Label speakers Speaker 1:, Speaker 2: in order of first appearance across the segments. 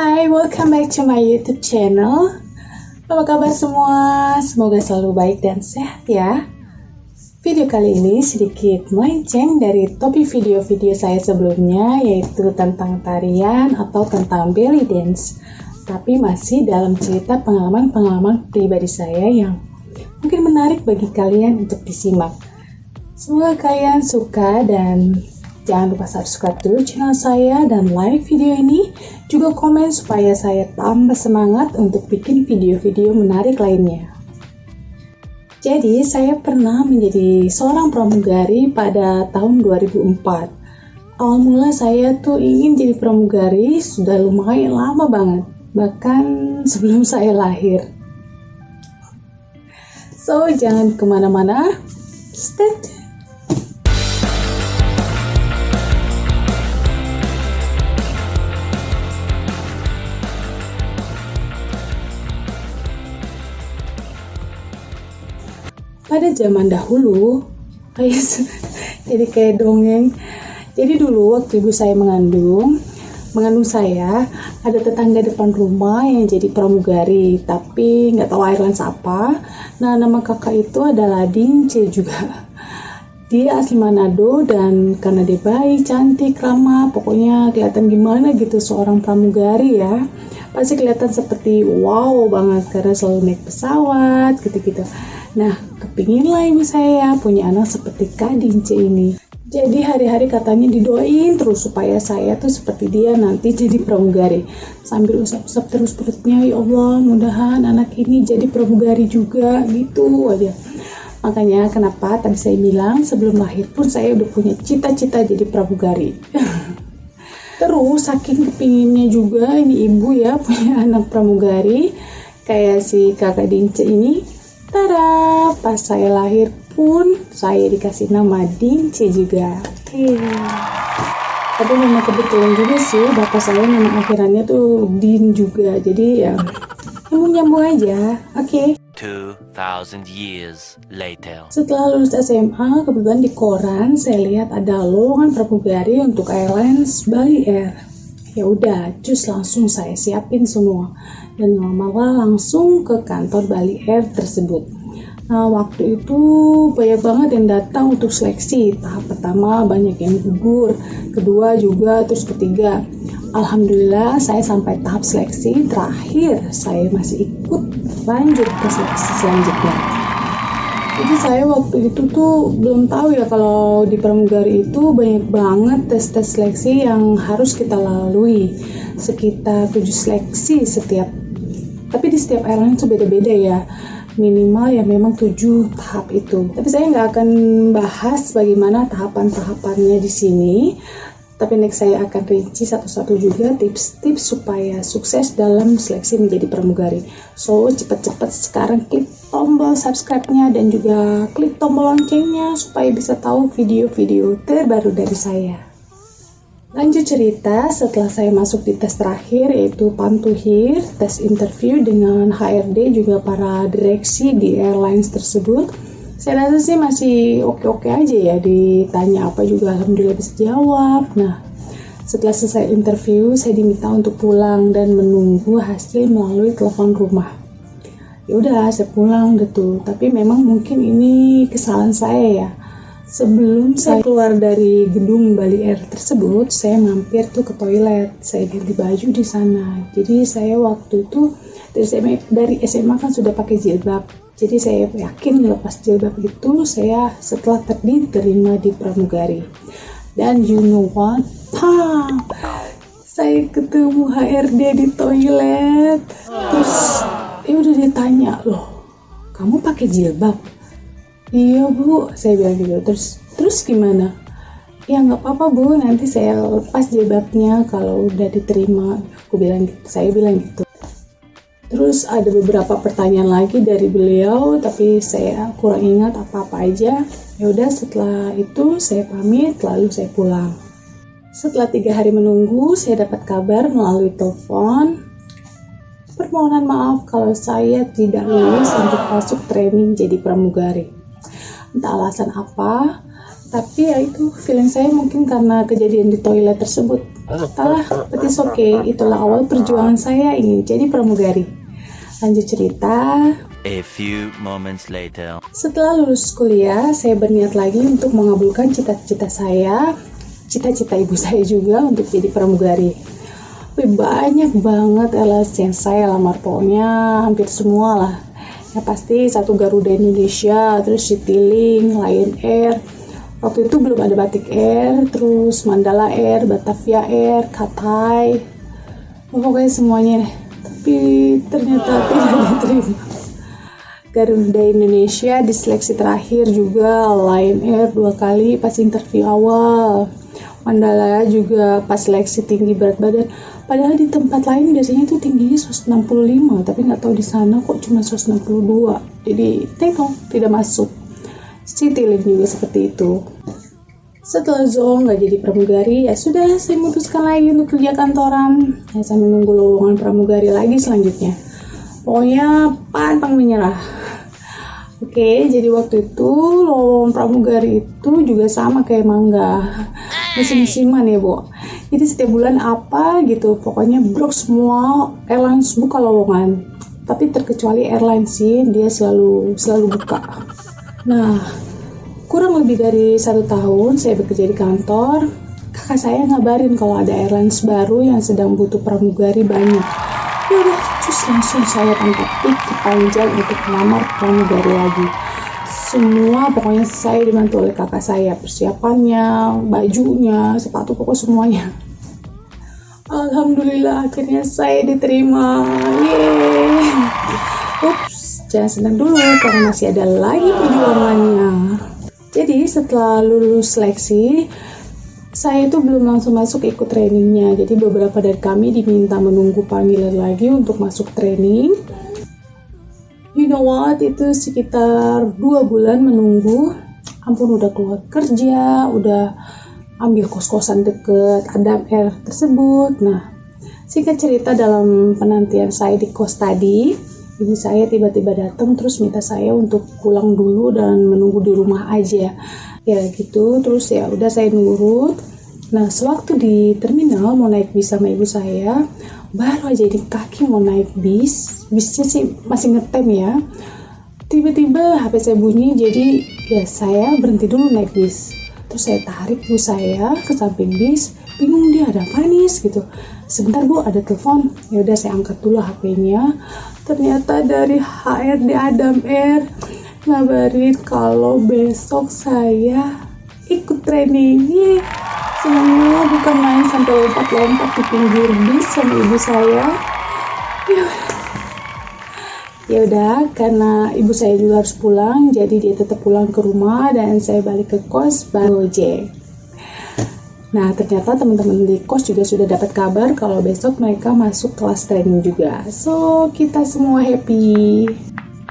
Speaker 1: Hai, welcome back to my YouTube channel. Apa kabar semua? Semoga selalu baik dan sehat ya. Video kali ini sedikit melenceng dari topik video-video saya sebelumnya, yaitu tentang tarian atau tentang belly dance. Tapi masih dalam cerita pengalaman-pengalaman pribadi saya yang mungkin menarik bagi kalian untuk disimak. Semoga kalian suka dan jangan lupa subscribe dulu channel saya dan like video ini, juga komen supaya saya tambah semangat untuk bikin video-video menarik lainnya. Jadi, saya pernah menjadi seorang pramugari pada tahun 2004. Awal mula saya tuh ingin jadi pramugari sudah lumayan lama banget, bahkan sebelum saya lahir. So, jangan kemana-mana, stay tuned. Pada zaman dahulu, jadi kayak dongeng. Jadi dulu waktu ibu saya mengandung saya, ada tetangga depan rumah yang jadi pramugari, tapi nggak tahu airlines apa. Nah, nama kakak itu adalah Dince juga. Dia asli Manado dan karena dia baik, cantik, ramah, pokoknya kelihatan gimana gitu seorang pramugari ya. Pasti kelihatan seperti wow banget karena selalu naik pesawat gitu-gitu. Nah, kepinginlah ibu saya punya anak seperti Kak Dince ini. Jadi hari-hari katanya didoain terus supaya saya tuh seperti dia nanti jadi pramugari. Sambil usap-usap terus perutnya, ya Allah mudahan anak ini jadi pramugari juga gitu aja. Makanya kenapa tadi saya bilang sebelum lahir pun saya udah punya cita-cita jadi pramugari. Terus saking kepinginnya juga ini ibu ya punya anak pramugari kayak si kakak Dince ini. Tada, pas saya lahir pun saya dikasih nama Dince juga. Tapi memang kebetulan juga sih bapak saya nama akhirannya tuh Din juga. Jadi ya nyambung aja. Oke.
Speaker 2: 2000 years later.
Speaker 1: Setelah lulus SMA, kebetulan di koran saya lihat ada lowongan pramugari untuk Airlines Bali Air. Ya udah, cus langsung saya siapin semua dan lama-lama langsung ke kantor Bali Air tersebut. Nah, waktu itu banyak banget yang datang untuk seleksi. Tahap pertama banyak yang gugur, kedua juga, terus ketiga. Alhamdulillah saya sampai tahap seleksi terakhir, saya masih ikut lanjut ke seleksi selanjutnya. Jadi saya waktu itu tuh belum tahu ya kalau di pramugari itu banyak banget tes-tes seleksi yang harus kita lalui. Sekitar 7 seleksi setiap. Tapi di setiap airline itu beda-beda ya. Minimal ya memang 7 tahap itu. Tapi saya nggak akan bahas bagaimana tahapan-tahapannya di sini. Tapi next saya akan rinci satu-satu juga tips-tips supaya sukses dalam seleksi menjadi pramugari. So, cepat-cepat sekarang klik tombol subscribe-nya dan juga klik tombol loncengnya supaya bisa tahu video-video terbaru dari saya. Lanjut cerita, setelah saya masuk di tes terakhir yaitu pantuhir, tes interview dengan HRD juga para direksi di airlines tersebut. Saya rasa sih masih oke-oke aja ya, ditanya apa juga alhamdulillah bisa jawab. Nah, setelah selesai interview, saya diminta untuk pulang dan menunggu hasil melalui telepon rumah. Ya udah, saya pulang gitu. Tapi memang mungkin ini kesalahan saya ya. Sebelum saya keluar dari gedung Bali Air tersebut, saya mampir tuh ke toilet. Saya ganti baju di sana. Jadi saya waktu itu dari SMA kan sudah pakai jilbab. Jadi saya yakin lepas jilbab itu saya setelah diterima di pramugari. Dan you know what? Saya ketemu HRD di toilet. Terus dia udah ditanya, loh kamu pakai jilbab? Iya bu, saya bilang gitu. Terus gimana? Ya nggak apa-apa bu, nanti saya lepas jilbabnya kalau udah diterima. Saya bilang gitu. Terus ada beberapa pertanyaan lagi dari beliau, tapi saya kurang ingat apa-apa aja. Ya udah, setelah itu saya pamit, lalu saya pulang. Setelah 3 hari menunggu, saya dapat kabar melalui telepon. Permohonan maaf kalau saya tidak lulus untuk masuk training jadi pramugari. Entah alasan apa, Tapi ya itu feeling saya mungkin karena kejadian di toilet tersebut. Entahlah, but it's okay. Itulah awal perjuangan saya ingin jadi pramugari. Lanjut cerita.
Speaker 2: A few moments later.
Speaker 1: Setelah lulus kuliah, saya berniat lagi untuk mengabulkan cita-cita saya, cita-cita ibu saya juga untuk jadi pramugari. Banyak banget LS yang saya lamar, pokoknya hampir semua lah. Ya pasti satu Garuda Indonesia, terus Citylink, Lion Air. Waktu itu belum ada Batik Air, terus Mandala Air, Batavia Air, Cathay. Pokoknya semuanya deh. Tapi ternyata tidak diterima. Garuda Indonesia di seleksi terakhir juga, Lion Air 2 kali pas interview awal, Mandala juga pas seleksi tinggi berat badan. Padahal di tempat lain biasanya itu tingginya 165, tapi nggak tahu di sana kok cuma 162. Jadi tidak masuk. Citylink juga seperti itu. Setelah zonk nggak jadi pramugari, ya sudah saya memutuskan lagi untuk kerja kantoran. Ya, saya menunggu lowongan pramugari lagi selanjutnya. Pokoknya pantang menyerah. Oke, jadi waktu itu lowongan pramugari itu juga sama kayak mangga. Musim-musiman ya, Bu. Jadi setiap bulan apa gitu, pokoknya brok semua airlines buka lowongan. Tapi terkecuali airline sih, dia selalu buka. Nah, kurang lebih dari 1 tahun saya bekerja di kantor. Kakak saya ngabarin kalau ada airlines baru yang sedang butuh pramugari banyak. Ya udah, terus langsung saya tanpa pikir panjang untuk melamar pramugari lagi. Semua pokoknya saya dibantu oleh kakak saya, persiapannya, bajunya, sepatu, pokok semuanya. Alhamdulillah akhirnya saya diterima. Yeay. Ups, jangan senang dulu karena masih ada lagi perjuangannya. Jadi setelah lulus seleksi, saya itu belum langsung masuk ikut trainingnya. Jadi beberapa dari kami diminta menunggu panggilan lagi untuk masuk training. You know what, itu sekitar 2 bulan menunggu. Ampun, udah keluar kerja, udah ambil kos-kosan deket Adam Air tersebut. Nah, singkat cerita, dalam penantian saya di kos tadi, ibu saya tiba-tiba datang terus minta saya untuk pulang dulu dan menunggu di rumah aja. Ya gitu, terus ya udah saya nurut. Nah, sewaktu di terminal mau naik bis sama ibu saya, baru aja di kaki mau naik bisnya sih masih ngetem ya. Tiba-tiba HP saya bunyi, jadi ya saya berhenti dulu naik bis. Terus saya tarik ibu saya ke samping bis, bingung dia ada apa nih gitu. Sebentar Bu, ada telepon. Ya udah saya angkat dulu HP-nya. Ternyata dari HRD Adam Air ngabarin kalau besok saya ikut training. Senangnya bukan main sampai lompat-lompat di pinggir bis sama ibu saya. Ya udah, karena ibu saya juga harus pulang, jadi dia tetap pulang ke rumah dan saya balik ke kos baru ojek. Nah, ternyata teman-teman di kos juga sudah dapat kabar kalau besok mereka masuk kelas training juga. So, kita semua happy.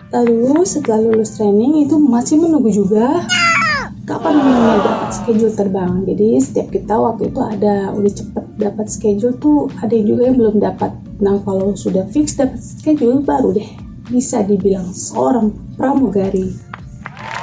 Speaker 1: Lalu setelah lulus training itu masih menunggu juga kapan namanya dapat schedule terbang. Jadi setiap kita waktu itu udah cepet dapat schedule tuh, ada juga yang belum dapat. Nah, kalau sudah fix dapat schedule baru deh bisa dibilang seorang pramugari.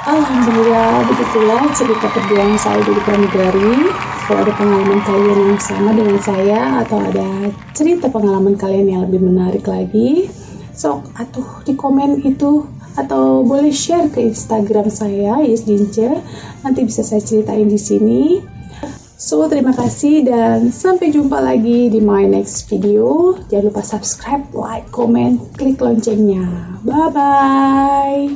Speaker 1: Alhamdulillah, begitulah cerita perjuangan saya jadi pramugari. Kalau ada pengalaman kalian yang sama dengan saya atau ada cerita pengalaman kalian yang lebih menarik lagi, sok atuh di komen itu, atau boleh share ke Instagram saya @yesdince, nanti bisa saya ceritain di sini. So, terima kasih dan sampai jumpa lagi di my next video. Jangan lupa subscribe, like, comment, klik loncengnya. Bye bye.